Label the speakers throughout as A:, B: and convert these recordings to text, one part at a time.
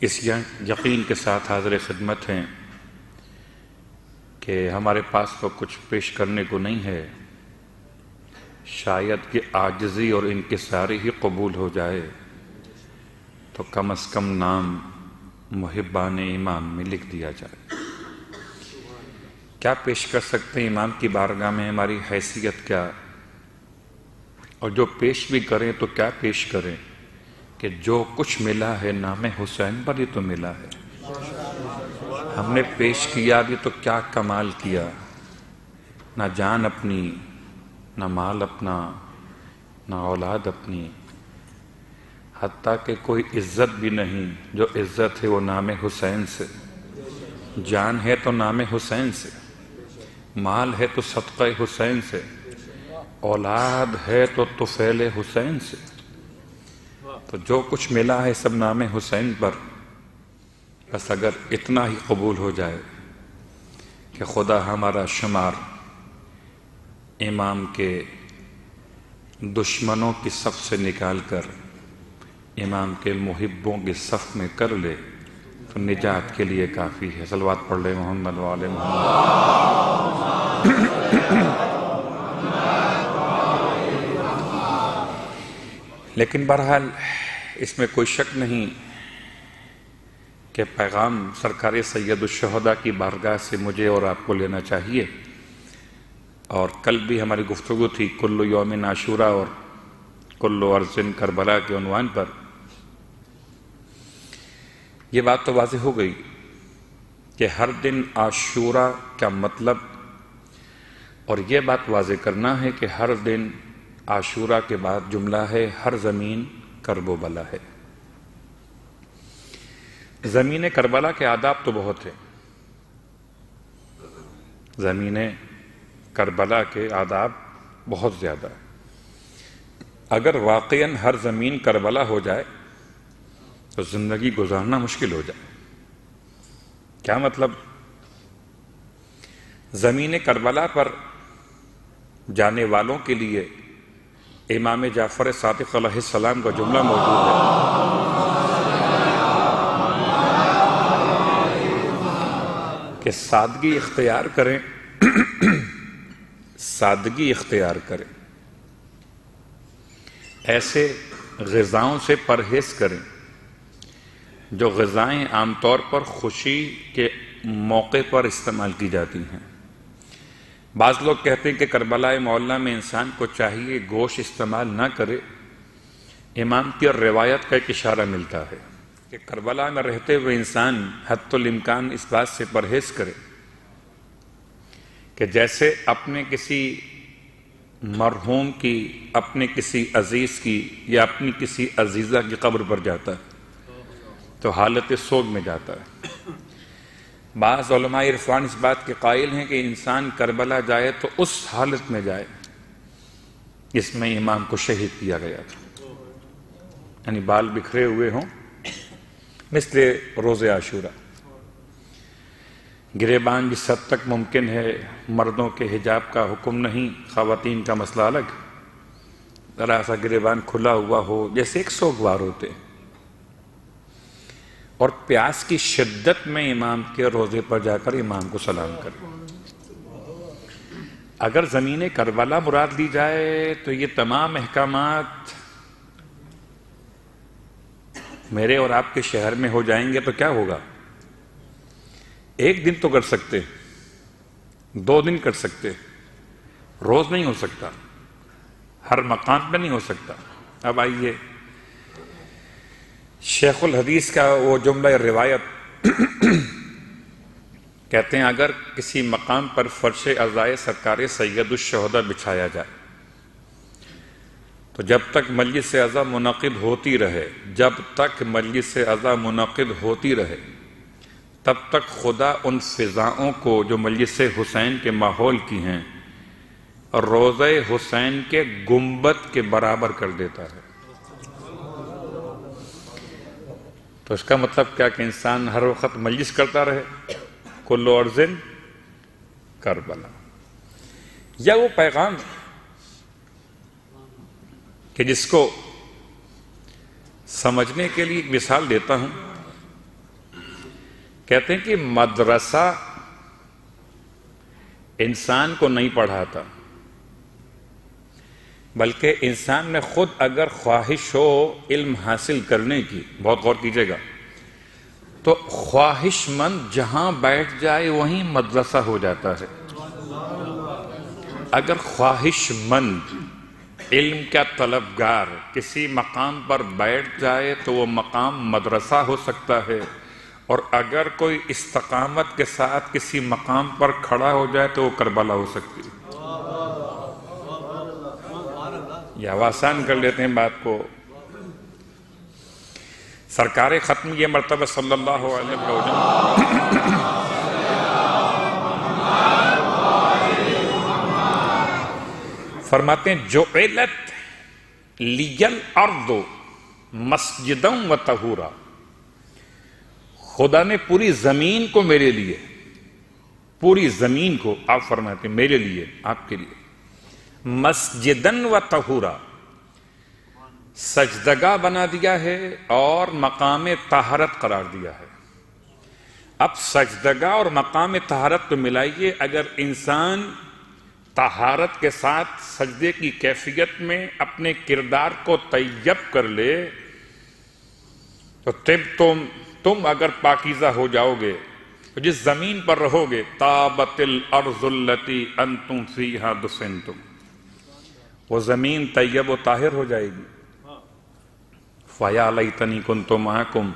A: اس یقین کے ساتھ حاضر خدمت ہیں کہ ہمارے پاس تو کچھ پیش کرنے کو نہیں ہے، شاید کہ عاجزی اور انکساری ہی قبول ہو جائے تو کم از کم نام محبان امام میں لکھ دیا جائے۔ کیا پیش کر سکتے ہیں امام کی بارگاہ میں؟ ہماری حیثیت کیا، اور جو پیش بھی کریں تو کیا پیش کریں کہ جو کچھ ملا ہے نام حسین پر ہی تو ملا ہے۔ ہم نے پیش کیا بھی تو کیا کمال کیا، نہ جان اپنی، نہ مال اپنا، نہ اولاد اپنی، حتیٰ کہ کوئی عزت بھی نہیں۔ جو عزت ہے وہ نام حسین سے، جان ہے تو نام حسین سے، مال ہے تو صدقہ حسین سے، اولاد ہے تو طفیل حسین سے۔ تو جو کچھ ملا ہے سب نام حسین پر۔ بس اگر اتنا ہی قبول ہو جائے کہ خدا ہمارا شمار امام کے دشمنوں کی صف سے نکال کر امام کے محبوں کی صف میں کر لے تو نجات کے لیے کافی ہے۔ صلوات پڑھ لے محمد وآل محمد۔ لیکن بہرحال اس میں کوئی شک نہیں کہ پیغام سرکار سید الشہداء کی بارگاہ سے مجھے اور آپ کو لینا چاہیے۔ اور کل بھی ہماری گفتگو تھی کل یوم عاشوراء اور کل ارض کربلا کے عنوان پر۔ یہ بات تو واضح ہو گئی کہ ہر دن عاشوراء کا مطلب، اور یہ بات واضح کرنا ہے کہ ہر دن عاشوراء کے بعد جملہ ہے ہر زمین کرب و بلا ہے۔ زمین کربلا کے آداب تو بہت ہیں، زمین کربلا کے آداب بہت زیادہ ہیں۔ اگر واقعاً ہر زمین کربلا ہو جائے تو زندگی گزارنا مشکل ہو جائے۔ کیا مطلب؟ زمین کربلا پر جانے والوں کے لیے امام جعفر صادق علیہ السلام کا جملہ موجود ہے کہ سادگی اختیار کریں، سادگی اختیار کریں، ایسے غذاؤں سے پرہیز کریں جو غذائیں عام طور پر خوشی کے موقع پر استعمال کی جاتی ہیں۔ بعض لوگ کہتے ہیں کہ کربلا معلیٰ میں انسان کو چاہیے گوشت استعمال نہ کرے۔ امام کی روایت کا ایک اشارہ ملتا ہے کہ کربلا میں رہتے ہوئے انسان حتی الامکان اس بات سے پرہیز کرے کہ جیسے اپنے کسی مرحوم کی، اپنے کسی عزیز کی یا اپنی کسی عزیزہ کی قبر پر جاتا ہے تو حالت سوگ میں جاتا ہے۔ بعض علماء عرفان اس بات کے قائل ہیں کہ انسان کربلا جائے تو اس حالت میں جائے جس میں امام کو شہید کیا گیا تھا، یعنی بال بکھرے ہوئے ہوں مثل روز عاشوراء، گریبان جس حد تک ممکن ہے، مردوں کے حجاب کا حکم نہیں، خواتین کا مسئلہ الگ، ذرا سا گریبان کھلا ہوا ہو جیسے ایک سوگوار ہوتے ہیں، اور پیاس کی شدت میں امام کے روضے پر جا کر امام کو سلام کریں۔ اگر زمین کربلا مراد لی جائے تو یہ تمام احکامات میرے اور آپ کے شہر میں ہو جائیں گے تو کیا ہوگا؟ ایک دن تو کر سکتے، 2 دن کر سکتے، روز نہیں ہو سکتا، ہر مقام پہ نہیں ہو سکتا۔ اب آئیے شیخ الحدیث کا وہ جملہ روایت کہتے ہیں اگر کسی مقام پر فرش عزائے سرکار سید الشہداء بچھایا جائے تو جب تک مجلس عزا منعقد ہوتی رہے، جب تک مجلس عزا منعقد ہوتی رہے، تب تک خدا ان فضاؤں کو جو مجلس حسین کے ماحول کی ہیں اور روضہ حسین کے گنبد کے برابر کر دیتا ہے۔ تو اس کا مطلب کیا کہ انسان ہر وقت مجلس کرتا رہے، کل ارض کربلا۔ یا وہ پیغام کہ جس کو سمجھنے کے لیے ایک مثال دیتا ہوں کہتے ہیں کہ مدرسہ انسان کو نہیں پڑھاتا، بلکہ انسان میں خود اگر خواہش ہو علم حاصل کرنے کی، بہت غور کیجئے گا، تو خواہش مند جہاں بیٹھ جائے وہیں مدرسہ ہو جاتا ہے۔ اگر خواہش مند علم کا طلبگار کسی مقام پر بیٹھ جائے تو وہ مقام مدرسہ ہو سکتا ہے، اور اگر کوئی استقامت کے ساتھ کسی مقام پر کھڑا ہو جائے تو وہ کربلا ہو سکتی ہے۔ یا آسان کر لیتے ہیں بات کو، سرکار ختم یہ مرتبہ صلی اللہ علیہ وسلم فرماتے ہیں جعلت لی الارض مسجدا و طہورا، خدا نے پوری زمین کو میرے لیے، پوری زمین کو آپ فرماتے ہیں میرے لیے، آپ کے لیے، مسجدن و طہورا، سجدگاہ بنا دیا ہے اور مقام طہارت قرار دیا ہے۔ اب سجدگاہ اور مقام طہارت کو ملائیے، اگر انسان طہارت کے ساتھ سجدے کی کیفیت میں اپنے کردار کو طیب کر لے تو تم اگر پاکیزہ ہو جاؤ گے تو جس زمین پر رہو گے طابت الارض التي انتم فیہا دفنتم، وہ زمین طیب و طاہر ہو جائے گی۔ فَيَا لَيْتَنِي كُنْتُ مَعَكُمْ۔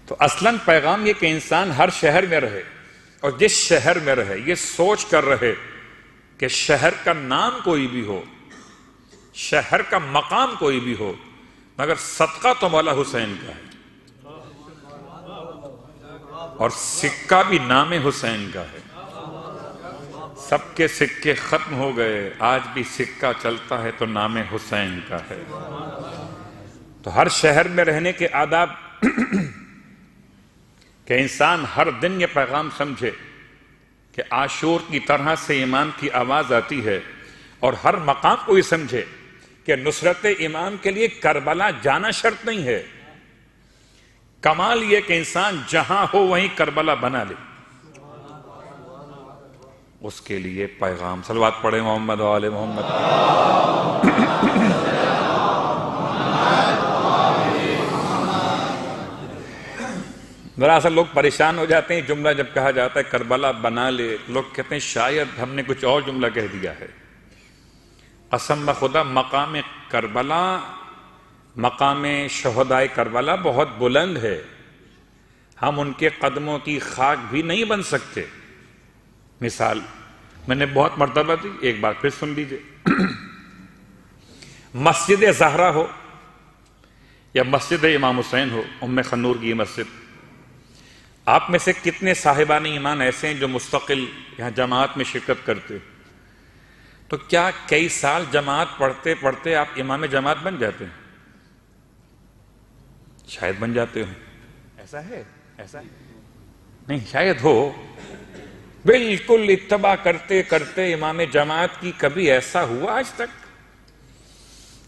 A: تو اصلاً پیغام یہ کہ انسان ہر شہر میں رہے، اور جس شہر میں رہے یہ سوچ کر رہے کہ شہر کا نام کوئی بھی ہو، شہر کا مقام کوئی بھی ہو، مگر صدقہ تو مولا حسین کا ہے، اور سکہ بھی نام حسین کا ہے۔ سب کے سکے ختم ہو گئے، آج بھی سکہ چلتا ہے تو نام حسین کا ہے۔ تو ہر شہر میں رہنے کے آداب کہ انسان ہر دن یہ پیغام سمجھے کہ عاشور کی طرح سے امام کی آواز آتی ہے، اور ہر مقام کو یہ سمجھے کہ نصرت امام کے لیے کربلا جانا شرط نہیں ہے، کمال یہ کہ انسان جہاں ہو وہیں کربلا بنا لے۔ اس کے لیے پیغام، صلوات پڑھیں محمد و آل محمد۔ دراصل لوگ پریشان ہو جاتے ہیں، جملہ جب کہا جاتا ہے کربلا بنا لے، لوگ کہتے ہیں شاید ہم نے کچھ اور جملہ کہہ دیا ہے۔ قسم بخدا مقام کربلا، مقام شہدائے کربلا بہت بلند ہے، ہم ان کے قدموں کی خاک بھی نہیں بن سکتے۔ مثال میں نے بہت مرتبہ دی، ایک بار پھر سن لیجئے۔ مسجد زہرا ہو یا مسجد امام حسین ہو، ام خنور کی مسجد، آپ میں سے کتنے صاحبان ایمان ایسے ہیں جو مستقل یہاں جماعت میں شرکت کرتے؟ تو کیا کئی سال جماعت پڑھتے پڑھتے آپ امام جماعت بن جاتے ہیں؟ شاید بن جاتے ہوں، ایسا ہے؟ ایسا نہیں، شاید ہو۔ بالکل اتباع کرتے کرتے امام جماعت کی کبھی ایسا ہوا آج تک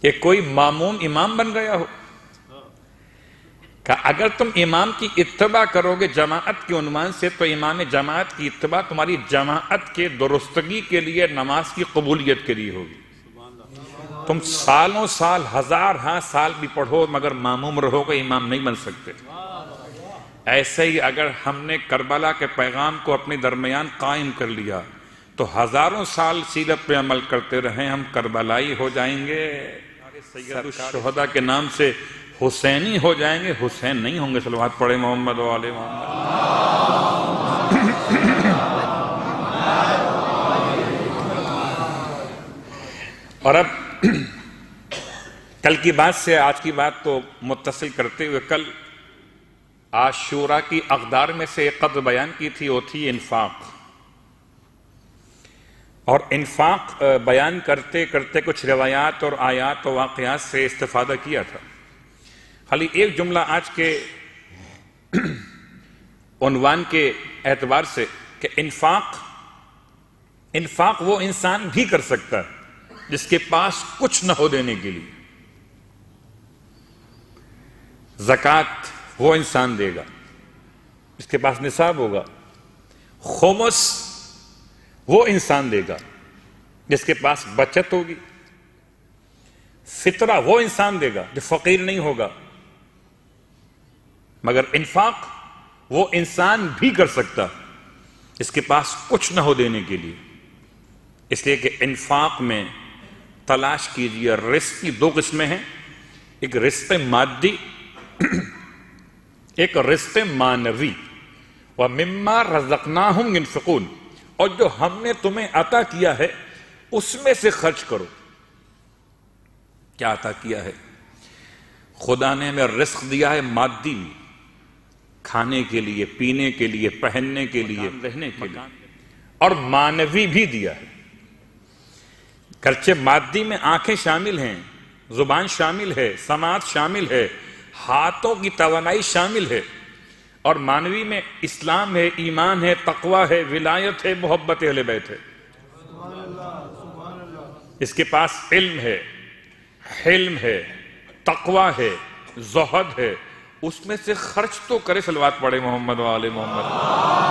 A: کہ کوئی ماموم امام بن گیا ہو؟ کہ اگر تم امام کی اتباع کرو گے جماعت کے عنوان سے تو امام جماعت کی اتباع تمہاری جماعت کے درستگی کے لیے، نماز کی قبولیت کے لیے ہوگی۔ تم سالوں سال، ہزار سال بھی پڑھو مگر ماموم رہو گے، امام نہیں بن سکتے۔ ایسے ہی اگر ہم نے کربلا کے پیغام کو اپنے درمیان قائم کر لیا تو ہزاروں سال سیرت پہ عمل کرتے رہیں، ہم کربلائی ہو جائیں گے، سید الشہداء کے نام سے حسینی ہو جائیں گے، حسین نہیں ہوں گے۔ صلوات پڑھیں محمد و آل محمد۔ اور اب کل کی بات سے آج کی بات کو متصل کرتے ہوئے، کل عاشورہ کی اقدار میں سے ایک قدر بیان کی تھی، وہ تھی انفاق۔ اور انفاق بیان کرتے کرتے کچھ روایات اور آیات و واقعات سے استفادہ کیا تھا۔ خالی ایک جملہ آج کے عنوان کے اعتبار سے کہ انفاق وہ انسان بھی کر سکتا ہے جس کے پاس کچھ نہ ہو دینے کے لیے۔ زکوٰۃ وہ انسان دے گا اس کے پاس نصاب ہوگا. خمس وہ انسان دے گا جس کے پاس بچت ہوگی. فطرہ وہ انسان دے گا جو فقیر نہیں ہوگا. مگر انفاق وہ انسان بھی کر سکتا جس کے پاس کچھ نہ ہو دینے کے لیے. اس لیے کہ انفاق میں تلاش کیجیے. رزق کی دو قسمیں ہیں، ایک رزق مادی، ایک رزق معنوی. وَمِمَّا رَزَقْنَاهُمْ يُنْفِقُونَ، اور جو ہم نے تمہیں عطا کیا ہے اس میں سے خرچ کرو. کیا عطا کیا ہے؟ خدا نے ہمیں رزق دیا ہے مادی میں، کھانے کے لیے، پینے کے لیے، پہننے کے لیے، رہنے کے لیے، اور معنوی بھی دیا ہے. گرچہ مادی میں آنکھیں شامل ہیں، زبان شامل ہے، سماعت شامل ہے، ہاتھوں کی توانائی شامل ہے، اور معنوی میں اسلام ہے، ایمان ہے، تقوی ہے، ولایت ہے، محبت اہل بیت ہے. اس کے پاس علم ہے، حلم ہے، تقوی ہے، زہد ہے، اس میں سے خرچ تو کرے. صلوات پڑھے محمد و آل محمد.